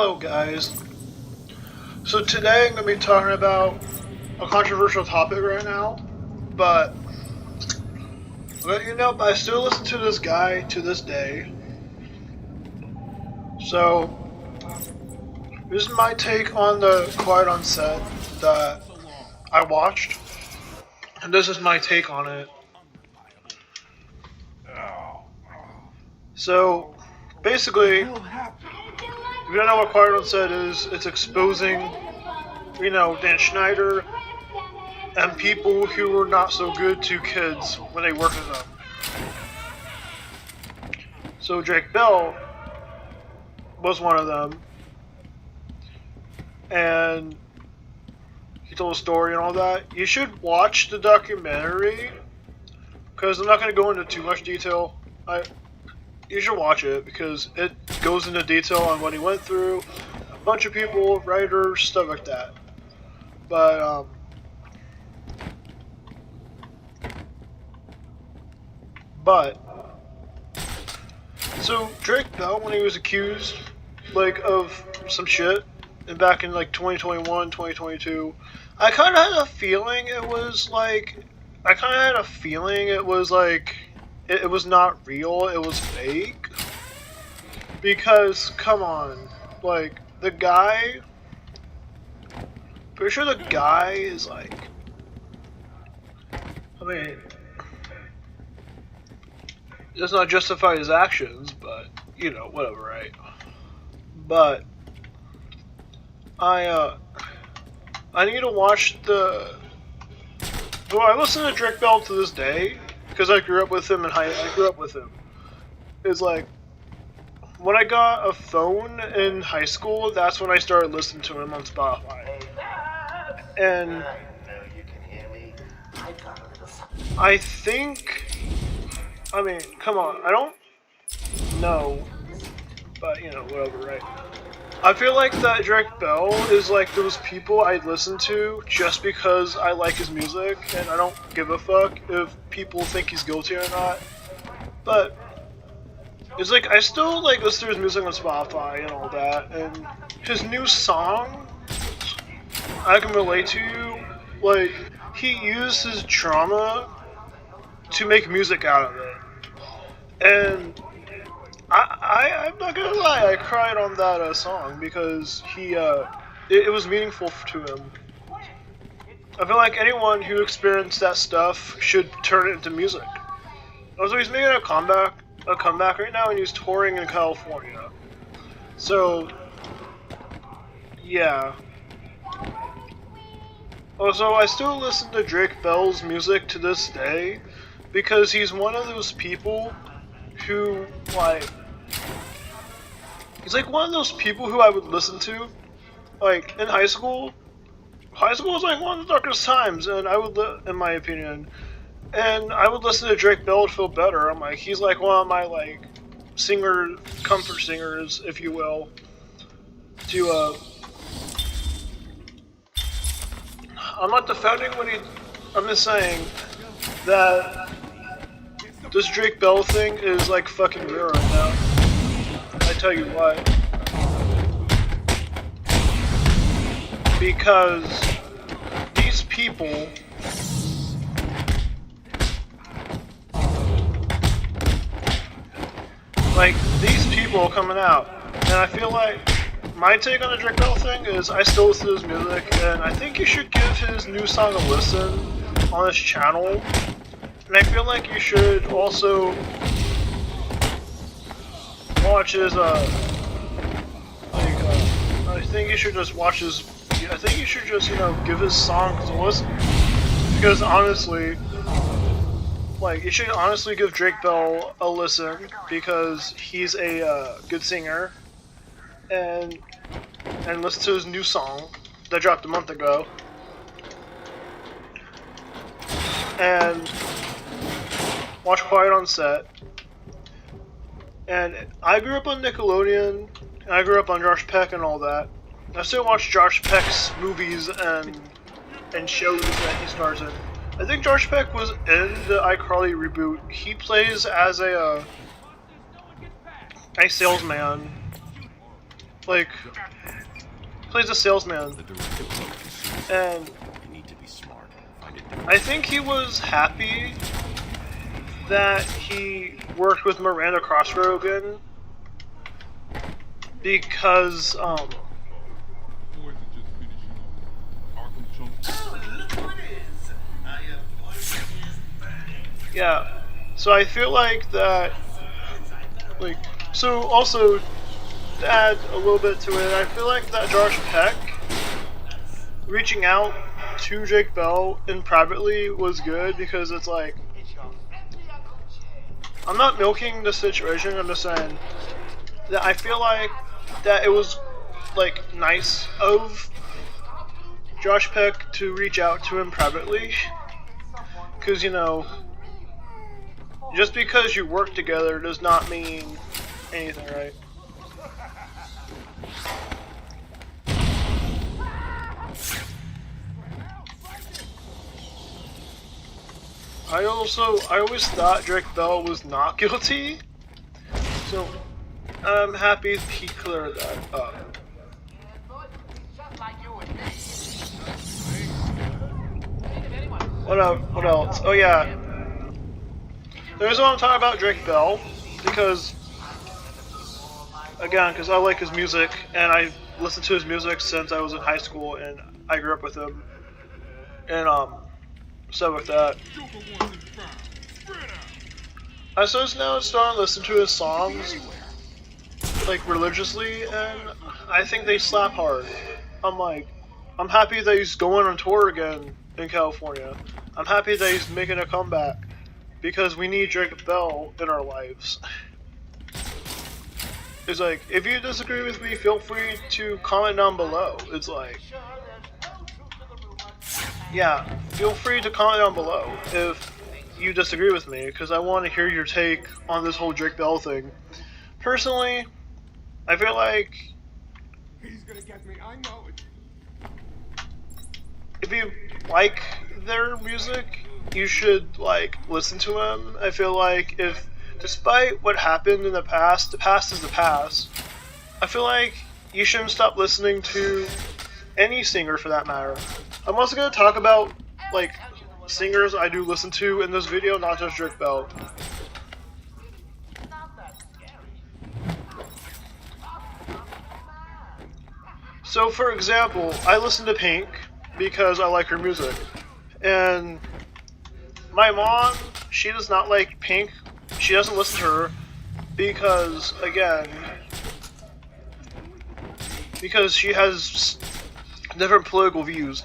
Hello guys. So today I'm going to be talking about a controversial topic right now, but I still listen to this guy to this day. So this is my take on the Quiet on Set that I watched, and this is my take on it. So basically, if you don't know what Quiet on Set is, it's exposing, Dan Schneider and people who were not so good to kids when they worked with them. So Drake Bell was one of them, and he told a story and all that. You should watch the documentary, because I'm not going to go into too much detail. You should watch it, because it goes into detail on what he went through, a bunch of people, writers, stuff like that. So Drake Bell, when he was accused, of some shit, and back in 2021, 2022, I kind of had a feeling it was it was not real, it was fake. Because, come on, the guy, pretty sure the guy is does not justify his actions, but, whatever, right? But, I need to watch I listen to Drake Bell to this day, because I grew up with him It's when I got a phone in high school, that's when I started listening to him on Spotify. And I think, come on, I don't know, but whatever, right? I feel like that Drake Bell is those people I listen to just because I like his music, and I don't give a fuck if people think he's guilty or not. But it's I still listen to his music on Spotify and all that, and his new song, I can relate to you. He used his trauma to make music out of it, and I'm not gonna lie, I cried on that song because it was meaningful to him. I feel like anyone who experienced that stuff should turn it into music. Also, he's making a comeback right now, and he's touring in California. So, yeah. Also, I still listen to Drake Bell's music to this day, because he's one of those people who, he's one of those people who I would listen to, in high school. High school was one of the darkest times, and in my opinion, and I would listen to Drake Bell to feel better. I'm he's one of my comfort singers, if you will. I'm not defending I'm just saying that this Drake Bell thing is fucking real right now. I tell you why. Because these people coming out, and I feel my take on the Drake Bell thing is I still listen to his music, and I think you should give his new song a listen on this channel. And I feel you should also watch his, I think you should just watch his, I think you should just, give his songs a listen. Because honestly, you should honestly give Drake Bell a listen, because he's a good singer, and listen to his new song that dropped a month ago. And watch Quiet on Set. And I grew up on Nickelodeon, and I grew up on Josh Peck and all that. I still watch Josh Peck's movies and shows that he stars in. I think Josh Peck was in the iCarly reboot. He plays as a salesman. like plays a salesman, and I think he was happy that he worked with Miranda Crossrogan because yeah. So I feel like that, like, so also to add a little bit to it, I feel like that Josh Peck reaching out to Jake Bell in privately was good because it's like, I'm not milking the situation, I'm just saying that I feel like that it was like nice of Josh Peck to reach out to him privately, because you know, just because you work together does not mean anything, right? I always thought Drake Bell was not guilty, so I'm happy he cleared that up. What else? Oh yeah, the reason why I'm talking about Drake Bell, because again, because I like his music, and I listened to his music since I was in high school, and I grew up with him, and so with that, I just now starting to listen to his songs, like religiously, and I think they slap hard. I'm happy that he's going on tour again in California. I'm happy that he's making a comeback, because we need Drake Bell in our lives. It's like, if you disagree with me, feel free to comment down below. It's like, yeah, feel free to comment down below if you disagree with me, because I want to hear your take on this whole Drake Bell thing. Personally, I feel like he's gonna get me, I know it. If you like their music, you should like listen to them. I feel like if, despite what happened in the past is the past. I feel like you shouldn't stop listening to any singer for that matter. I'm also gonna talk about like singers I do listen to in this video, not just Drake Bell. So for example, I listen to Pink because I like her music. And my mom, she does not like Pink. She doesn't listen to her because, again, because she has different political views.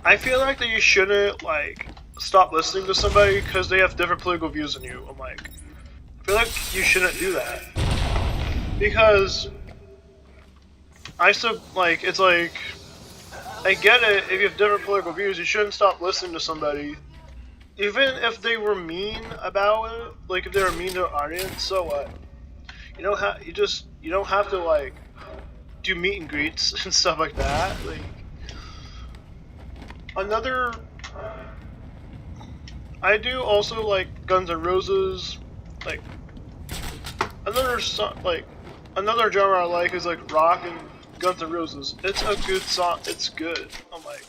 I feel like that you shouldn't, like, stop listening to somebody because they have different political views than you. I'm like, I feel like you shouldn't do that. Because I still, like, it's like, I get it, if you have different political views, you shouldn't stop listening to somebody. Even if they were mean about it, like if they were mean to their audience, so what? You don't have, you don't have to, like, do meet and greets and stuff like that. Like, another, I do also like Guns N' Roses, like, another genre I like is like rock and Guns N' Roses. It's a good song. It's good. I'm like,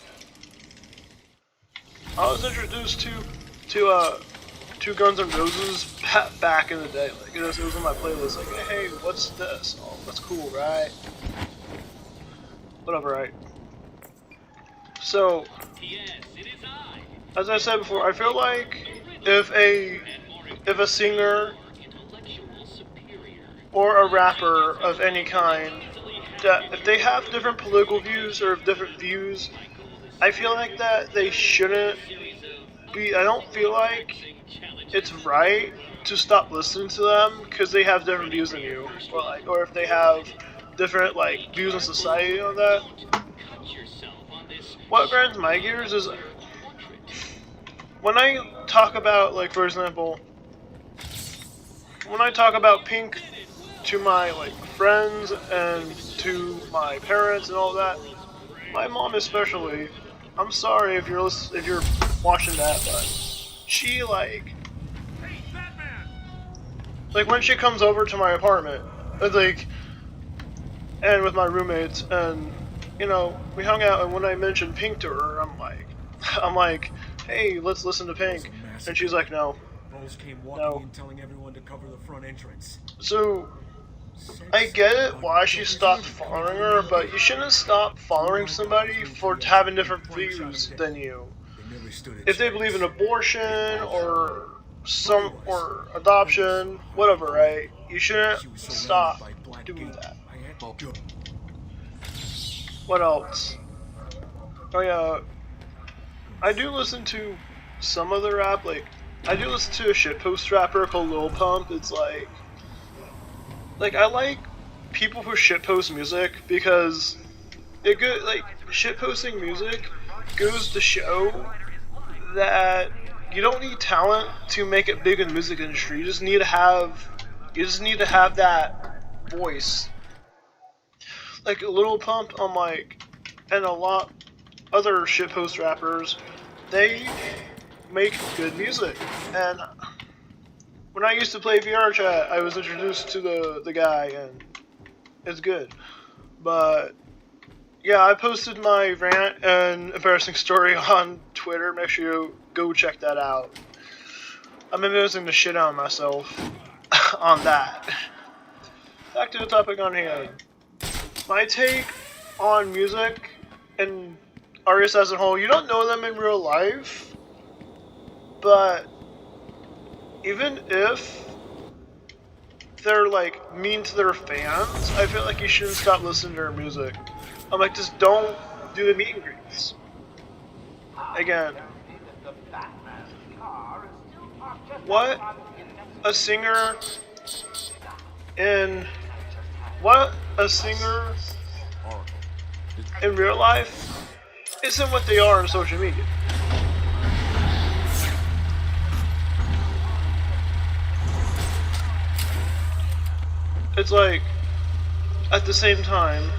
I was introduced to Guns N' Roses back in the day. Like it was in my playlist. Like, hey, what's this? Oh, that's cool, right? Whatever, right? So, as I said before, I feel like if a singer or a rapper of any kind, that if they have different political views or different views, I feel like that they shouldn't be, I don't feel like it's right to stop listening to them because they have different views than you, or if they have different like views in society on that. What grinds my gears is when I talk about, like, for example, when I talk about Pink to my like friends and to my parents and all that, my mom especially, I'm sorry if you're watching that, but she like when she comes over to my apartment, it's like and with my roommates, and you know, we hung out. And when I mentioned Pink to her, I'm like, hey, let's listen to Pink, and she's like, no, Bulls came walking no. in telling everyone to cover the front entrance. So I get it why she stopped following her, but you shouldn't stop following somebody for having different views than you. If they believe in abortion or adoption, whatever, right? You shouldn't stop doing that. What else? Oh yeah, I do listen to some of the rap. Like, I do listen to a shitpost rapper called Lil Pump. It's like I like people who shitpost music because shitposting music goes to show that you don't need talent to make it big in the music industry. You just need to have that voice. Like Lil Pump, and a lot other shitpost rappers, they make good music. And when I used to play VR chat, I was introduced to the guy, and it's good. But yeah, I posted my rant and embarrassing story on Twitter. Make sure you go check that out. I'm embarrassing the shit out of myself on that. Back to the topic on hand. My take on music and artists as a whole, you don't know them in real life, but even if they're like mean to their fans, I feel like you shouldn't stop listening to their music. I'm like, just don't do the meet and greets. Again, what a singer in real life isn't what they are on social media. It's like, at the same time,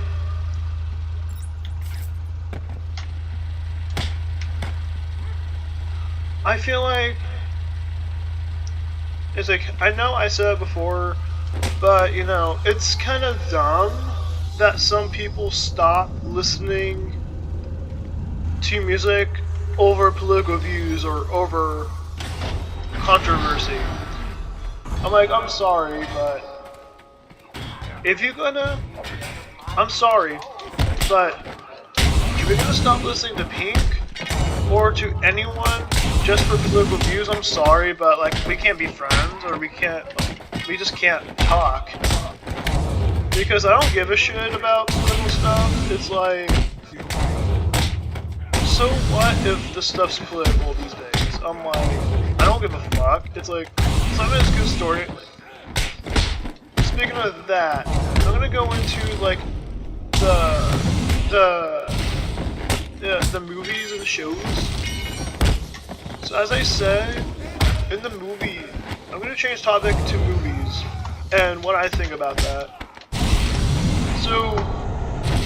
I feel like it's like, I know I said it before, but you know, it's kind of dumb that some people stop listening to music over political views or over controversy. I'm like, I'm sorry, but if you're gonna, I'm sorry, but if you're gonna stop listening to Pink or to anyone just for political views, I'm sorry, but like, we can't be friends, or we just can't talk. Because I don't give a shit about political stuff. It's like, so what if the stuff's political these days? I'm like, I don't give a fuck. It's like, some of it's a good story. Speaking of that, I'm gonna go into like the movies and the shows. So as I said, in the movie, I'm gonna change topic to movies and what I think about that. So,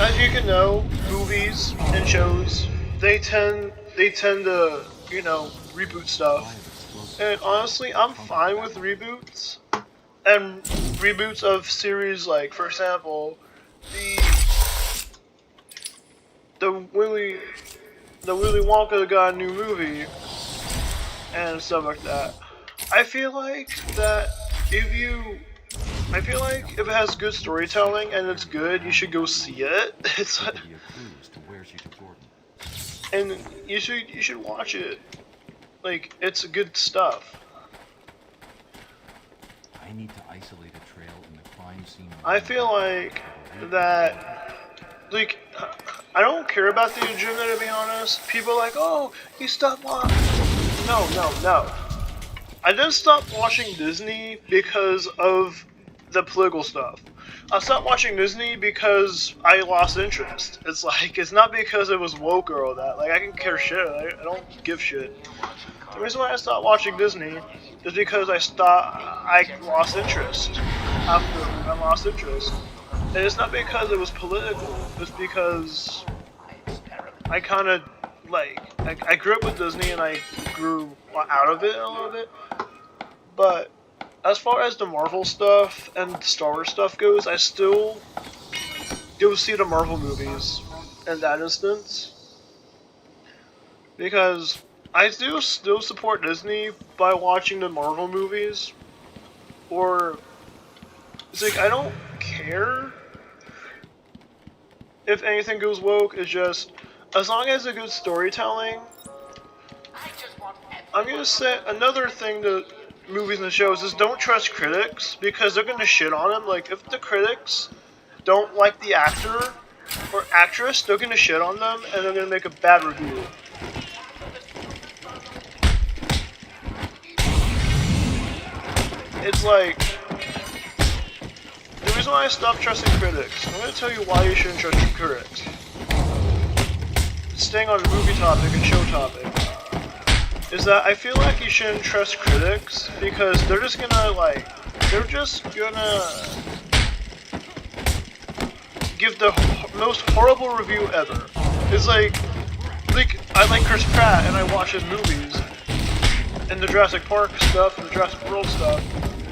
as you can know, movies and shows, they tend to, you know, reboot stuff. And honestly, I'm fine with reboots. And reboots of series like, for example, the Willy Wonka got a new movie and stuff like that. I feel like if it has good storytelling and it's good, you should go see it. It's and you should watch it. Like, it's good stuff. I need to isolate a trail in the crime scene. I feel like that, like, I don't care about the agenda, to be honest. People are like, oh, you stopped watching. No. I didn't stop watching Disney because of the political stuff. I stopped watching Disney because I lost interest. It's like, it's not because it was woke or all that. Like, I can care shit. I don't give shit. The reason why I stopped watching Disney is because I lost interest. After I lost interest. And it's not because it was political. It's because I kind of, like, I grew up with Disney and I grew out of it a little bit. But as far as the Marvel stuff and the Star Wars stuff goes, go see the Marvel movies in that instance. Because I do still support Disney by watching the Marvel movies. Or, it's like, I don't care if anything goes woke, it's just, as long as it's good storytelling. I'm gonna say another thing to movies and shows is don't trust critics, because they're gonna shit on them. Like, if the critics don't like the actor or actress, they're gonna shit on them and they're gonna make a bad review. It's like, the reason why I stopped trusting critics, I'm gonna tell you why you shouldn't trust your critics. Staying on the movie topic and show topic, is that I feel like you shouldn't trust critics because they're just gonna give the most horrible review ever. It's like I like Chris Pratt and I watch his movies and the Jurassic Park stuff and the Jurassic World stuff,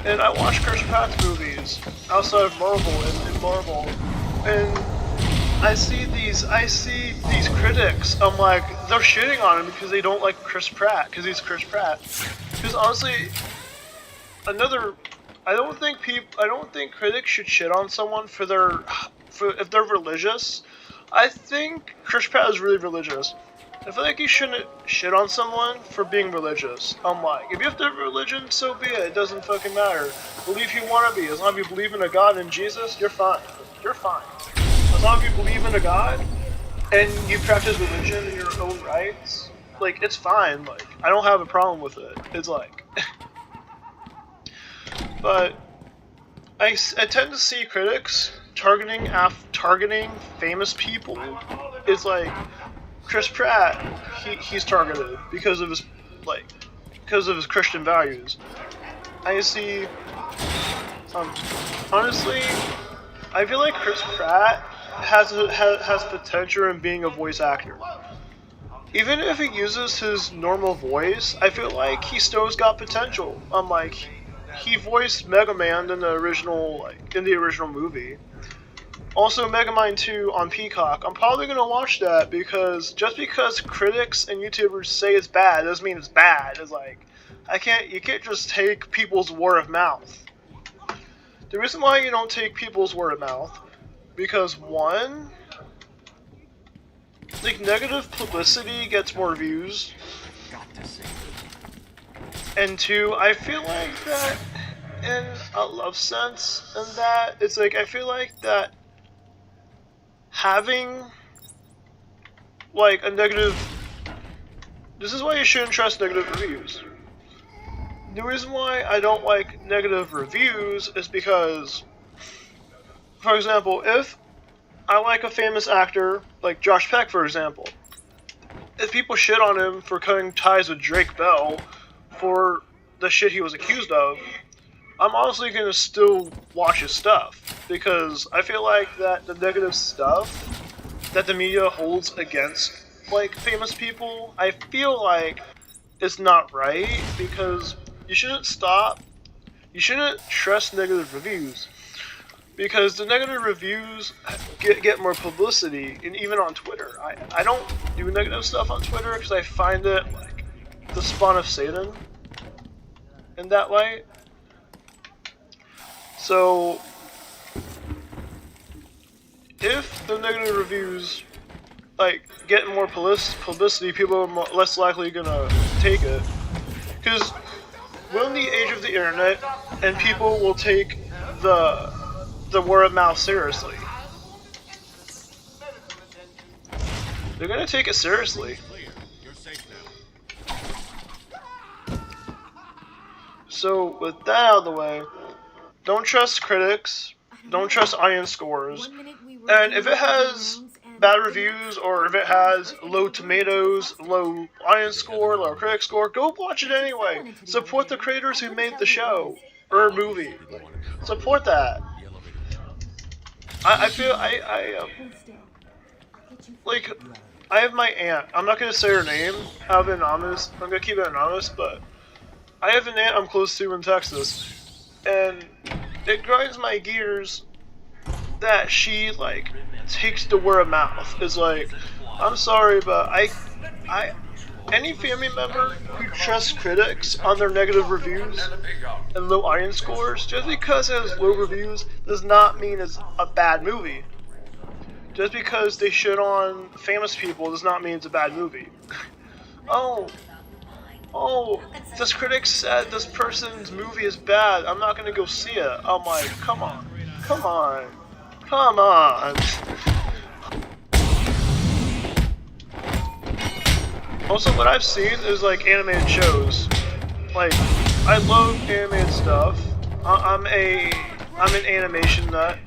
and I watch Chris Pratt's movies outside of Marvel and Marvel, and I see these critics. I'm like, they're shitting on him because they don't like Chris Pratt because he's Chris Pratt. Because honestly, I don't think critics should shit on someone for if they're religious. I think Chris Pratt is really religious. I feel like you shouldn't shit on someone for being religious. I'm like, if you have to have religion, so be it. It doesn't fucking matter. Believe you want to be. As long as you believe in a God and Jesus, you're fine. You're fine. As long as you believe in a God and you practice religion in your own rights, like, it's fine. Like, I don't have a problem with it. It's like, but I tend to see critics targeting famous people. It's like Chris Pratt, he's targeted because of his Christian values. I see, honestly, I feel like Chris Pratt has potential in being a voice actor. Even if he uses his normal voice, I feel like he still's got potential. Like, he voiced Mega Man in the original movie. Also, Mega Man 2 on Peacock. I'm probably gonna watch that because just because critics and YouTubers say it's bad doesn't mean it's bad. It's like, you can't just take people's word of mouth. The reason why you don't take people's word of mouth, because one, like, negative publicity gets more views, and two, I feel like that in a love sense, and that it's like, I feel like that having like a negative, this is why you shouldn't trust negative reviews. The reason why I don't like negative reviews is because, for example, if I like a famous actor, like Josh Peck for example, if people shit on him for cutting ties with Drake Bell for the shit he was accused of, I'm honestly gonna still watch his stuff, because I feel like that the negative stuff that the media holds against, like, famous people, I feel like it's not right, because you shouldn't trust negative reviews, because the negative reviews get more publicity, and even on Twitter. I don't do negative stuff on Twitter because I find it like the spawn of Satan in that light. So, if the negative reviews, like, get more publicity, people are less likely gonna take it. Because we're in the age of the internet, and people will take the word of mouth seriously. They're gonna take it seriously. So, with that out of the way, don't trust critics, don't trust audience scores, and if it has bad reviews, or if it has low tomatoes, low audience score, low critic score, go watch it anyway. Support the creators who made the show, or movie. Support that. I have my aunt, I'm not gonna say her name, I'm gonna keep it anonymous, but I have an aunt I'm close to in Texas, and it grinds my gears that she like takes the word of mouth. Is like, I'm sorry, but I any family member who trusts critics on their negative reviews and low audience scores, just because it has low reviews does not mean it's a bad movie. Just because they shit on famous people does not mean it's a bad movie. Oh, oh, this critic said this person's movie is bad. I'm not gonna go see it. I'm like, come on, come on, come on. Also, what I've seen is like animated shows. Like, I love animated stuff. I'm an animation nut.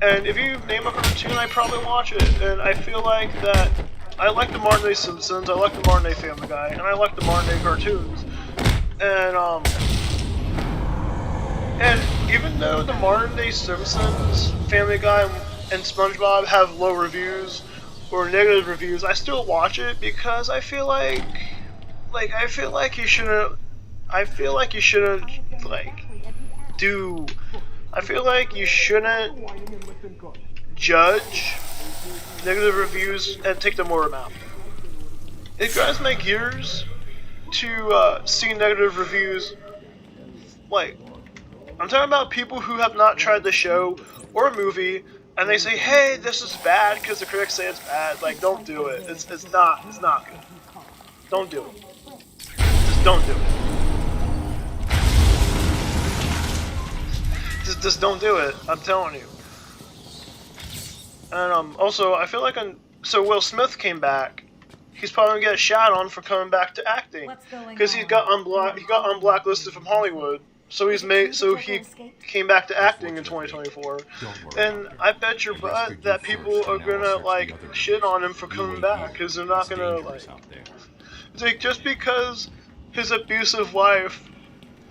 And if you name a cartoon, I probably watch it. And I feel like that I like the modern day Simpsons, I like the modern day Family Guy, and I like the modern day cartoons. And even though the modern day Simpsons, Family Guy, and SpongeBob have low reviews or negative reviews, I still watch it because I feel like you shouldn't judge negative reviews and take them more out. It grinds my gears to see negative reviews. Like, I'm talking about people who have not tried the show or a movie, and they say, "Hey, this is bad," because the critics say it's bad. Like, don't do it. It's not good. Don't do it. Just don't do it. Just don't do it. I'm telling you. And also, I feel like so Will Smith came back. He's probably gonna get shot on for coming back to acting because he got unblacklisted from Hollywood. So he came back to acting in 2024. And I bet your butt that people are gonna like shit on him for coming back because they're not gonna like. It's like just because his abusive wife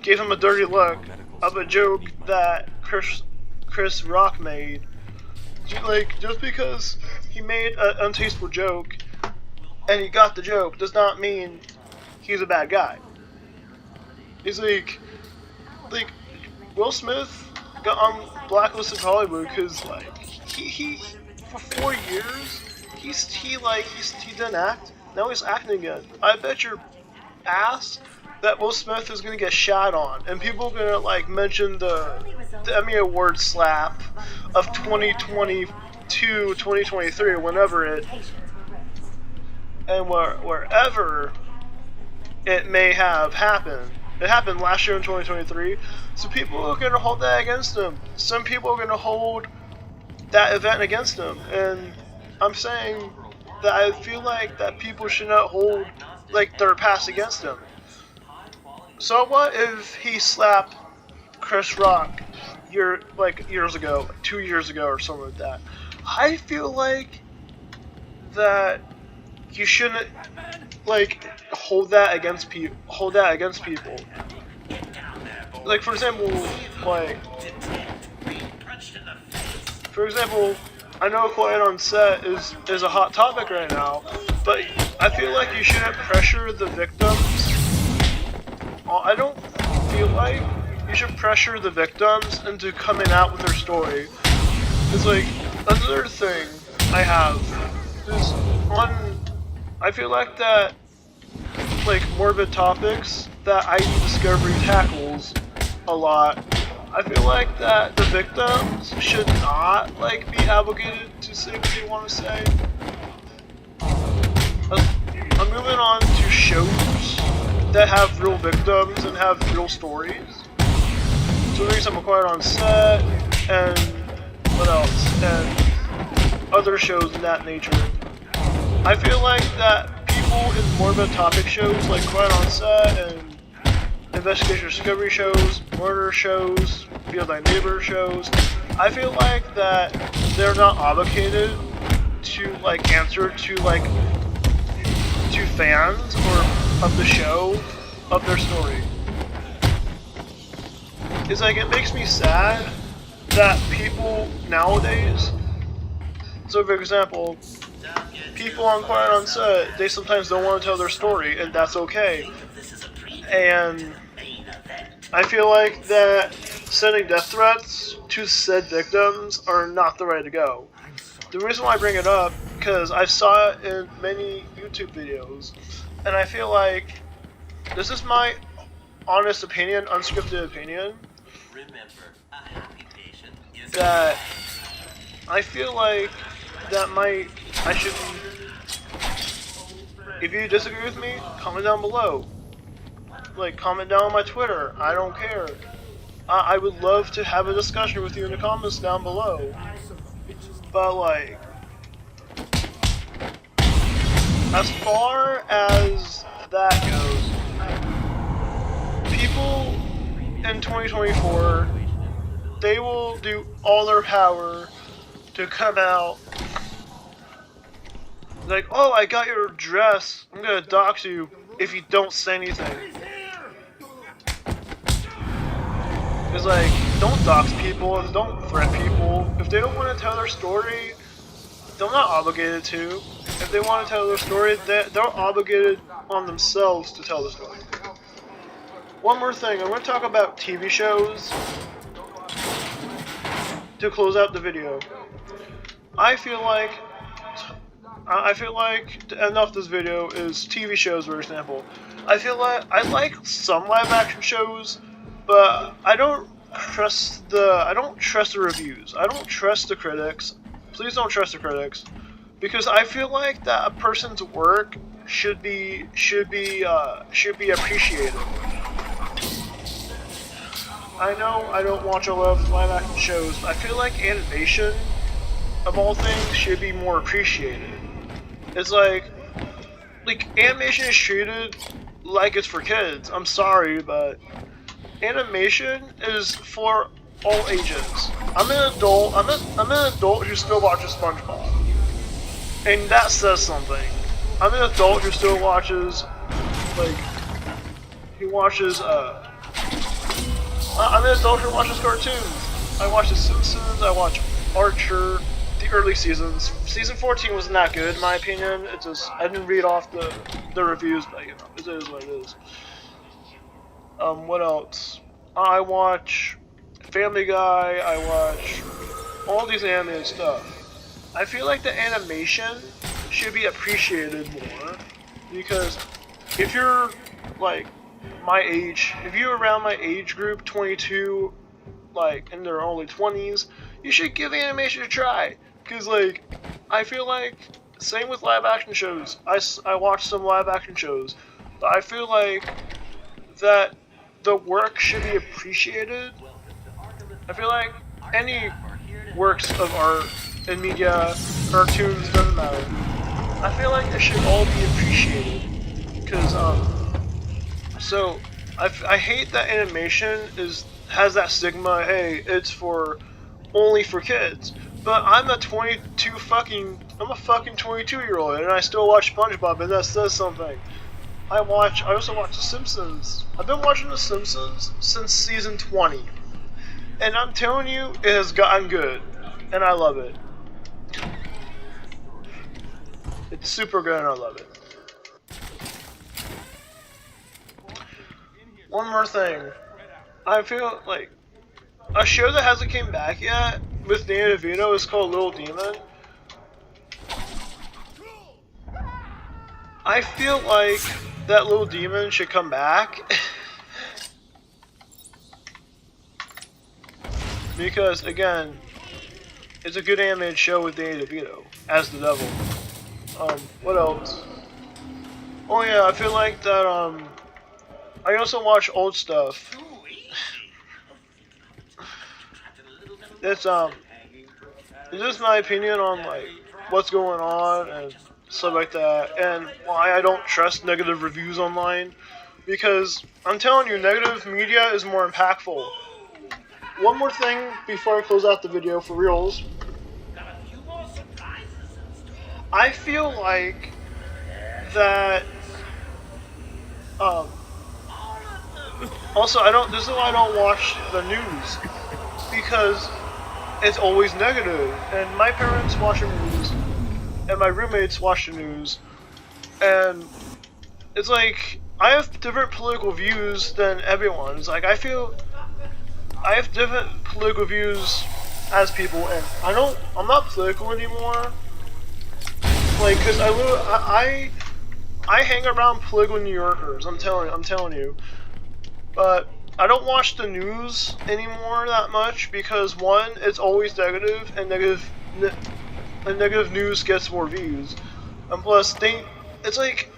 gave him a dirty look of a joke that Chris Rock made. Like, just because he made an untasteful joke and he got the joke does not mean he's a bad guy. He's like Will Smith got blacklisted in Hollywood because like he for 4 years he didn't act. Now he's acting again. I bet your ass that Will Smith is gonna get shot on, and people are gonna like mention the Emmy Award slap of 2022, 2023, or whenever it, and wherever it may have happened. It happened last year in 2023, so people are gonna hold that against him. Some people are gonna hold that event against him, and I'm saying that I feel like that people should not hold like their past against him. So what if he slapped Chris Rock years ago, 2 years ago or something like that? I feel like that you shouldn't like hold that against people. Like for example, I know Quiet on Set is a hot topic right now, but I feel like you shouldn't pressure the victims. I don't feel like you should pressure the victims into coming out with their story. It's like, another thing I have is I feel like that, like, morbid topics that ID Discovery tackles a lot, I feel like that the victims should not, like, be obligated to say what they want to say. I'm moving on to shows that have real victims and have real stories. So there's some Quiet on Set, and what else? And other shows in that nature. I feel like that people in morbid topic shows like Quiet on Set and investigation discovery shows, murder shows, Feel Thy Neighbor shows, I feel like that they're not obligated to like answer to fans or of the show of their story. It's like, it makes me sad that people nowadays, so for example, people on Quiet on Set, they sometimes don't want to tell their story, and that's okay. And I feel like that sending death threats to said victims are not the way to go. I'm sorry. The reason why I bring it up, because I saw it in many YouTube videos, and I feel like this is my honest opinion, unscripted opinion, Remember, a happy patient is that I feel like I should be. If you disagree with me, comment down below. Like, comment down on my Twitter. I don't care. I would love to have a discussion with you in the comments down below. But, like, as far as that goes, people in 2024, they will do all their power to come out like, oh, I got your address, I'm gonna dox you if you don't say anything. It's like, don't dox people, don't threat people. If they don't want to tell their story, they're not obligated to. If they want to tell their story, they're obligated on themselves to tell the story. One more thing, I'm going to talk about TV shows to close out the video. I feel like to end off this video is TV shows, for example. I feel like I like some live action shows, but I don't trust the reviews. I don't trust the critics. Please don't trust the critics, because I feel like that a person's work should be appreciated. I know I don't watch a lot of live action shows, but I feel like animation, of all things, should be more appreciated. It's like animation is treated like it's for kids. I'm sorry, but animation is for all ages. I'm an adult. I'm an adult who still watches SpongeBob, and that says something. I'm an adult who still watches, I'm an adult who watches cartoons. I watch The Simpsons. I watch Archer. The early seasons. Season 14 wasn't that good, in my opinion. It's just, I didn't read off the reviews, but you know, it is what it is. What else? I watch Family Guy. I watch all these animated stuff. I feel like the animation should be appreciated more, because if you're like my age, if you're around my age group, 22, like in their early 20s, you should give animation a try. Because, like, I feel like, same with live action shows. I watch some live action shows, but I feel like that the work should be appreciated. I feel like any works of art and media, cartoons, doesn't matter. I feel like they should all be appreciated. Because, so, I hate that animation has that stigma, hey, it's only for kids. But I'm a fucking 22-year-old, and I still watch SpongeBob, and that says something. I also watch The Simpsons. I've been watching The Simpsons since season 20. And I'm telling you, it has gotten good. And I love it. It's super good and I love it. One more thing. I feel like a show that hasn't came back yet with Danny DeVito is called Little Demon. I feel like that Little Demon should come back. Because, again, it's a good animated show with Danny DeVito as the devil. What else? Oh yeah, I feel like that, I also watch old stuff. It's just my opinion on, like, what's going on and stuff like that, and why I don't trust negative reviews online, because I'm telling you, negative media is more impactful. One more thing before I close out the video for reals. I feel like that, also this is why I don't watch the news, because it's always negative, and my parents watch the news, and my roommates watch the news, and it's like, I have different political views than everyone. It's like, I feel I have different political views as people, and I'm not political anymore. Like, cause I hang around political New Yorkers. I'm telling you. But I don't watch the news anymore that much because one, it's always negative, and negative news gets more views, and plus it's like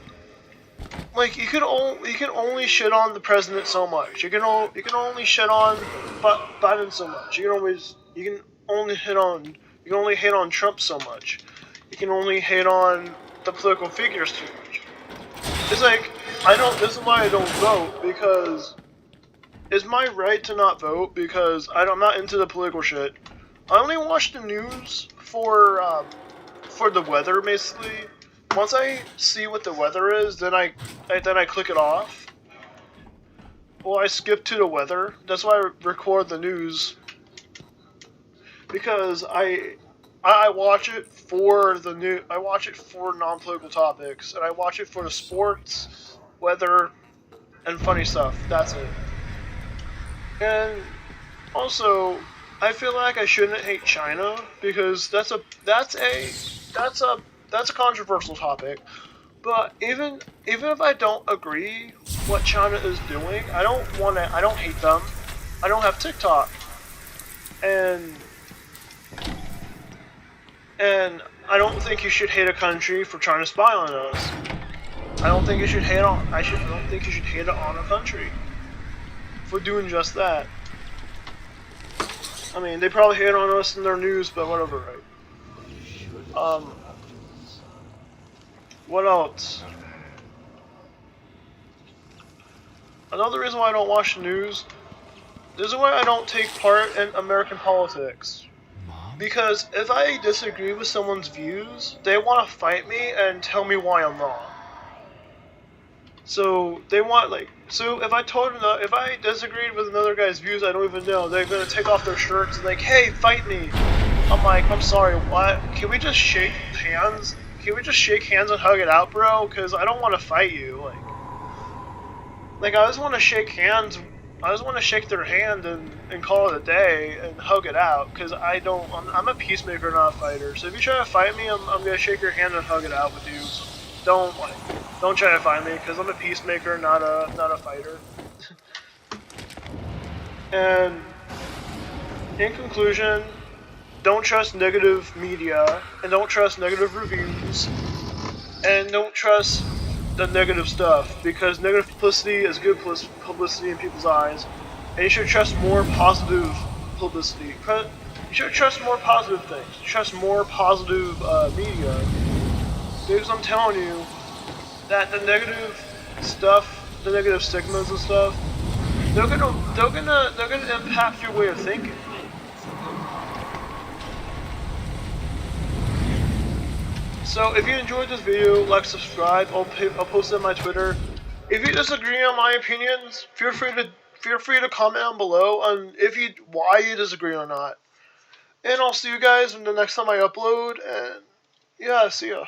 you can only shit on the president so much. You can only shit on Biden so much. You can only hate on Trump so much. You can only hate on the political figures too much. It's like I don't. This is why I don't vote because it's my right to not vote because I'm not into the political shit. I only watch the news for the weather basically. Once I see what the weather is, then I click it off. Or I skip to the weather. That's why I record the news because I watch it for the new. I watch it for non-political topics, and I watch it for the sports, weather, and funny stuff. That's it. And also, I feel like I shouldn't hate China because that's a controversial topic. But even if I don't agree what China is doing, I don't hate them. I don't have TikTok. And I don't think you should hate a country for trying to spy on us. I don't think you should hate on a country for doing just that. I mean, they probably hate on us in their news, but whatever, right? What else? Another reason why I don't watch the news. This is why I don't take part in American politics. Because if I disagree with someone's views, they want to fight me and tell me why I'm wrong. So if I disagreed with another guy's views I don't even know, they're gonna take off their shirts and like, hey, fight me. I'm like, I'm sorry, what? Can we just shake hands? Can we just shake hands and hug it out, bro? Because I don't want to fight you. Like I just want to shake hands. I just want to shake their hand and call it a day and hug it out. Because I'm a peacemaker, not a fighter. So if you try to fight me, I'm gonna shake your hand and hug it out with you. So don't try to fight me. Because I'm a peacemaker, not a fighter. And in conclusion, don't trust negative media and don't trust negative reviews and don't trust the negative stuff because negative publicity is good publicity in people's eyes, and you should trust more positive publicity. You should trust more positive things. Trust more positive media because I'm telling you that the negative stuff, the negative stigmas and stuff, they're gonna impact your way of thinking. So if you enjoyed this video, like, subscribe. I'll post it on my Twitter. If you disagree on my opinions, feel free to comment down below on why you disagree or not. And I'll see you guys the next time I upload. And yeah, see ya.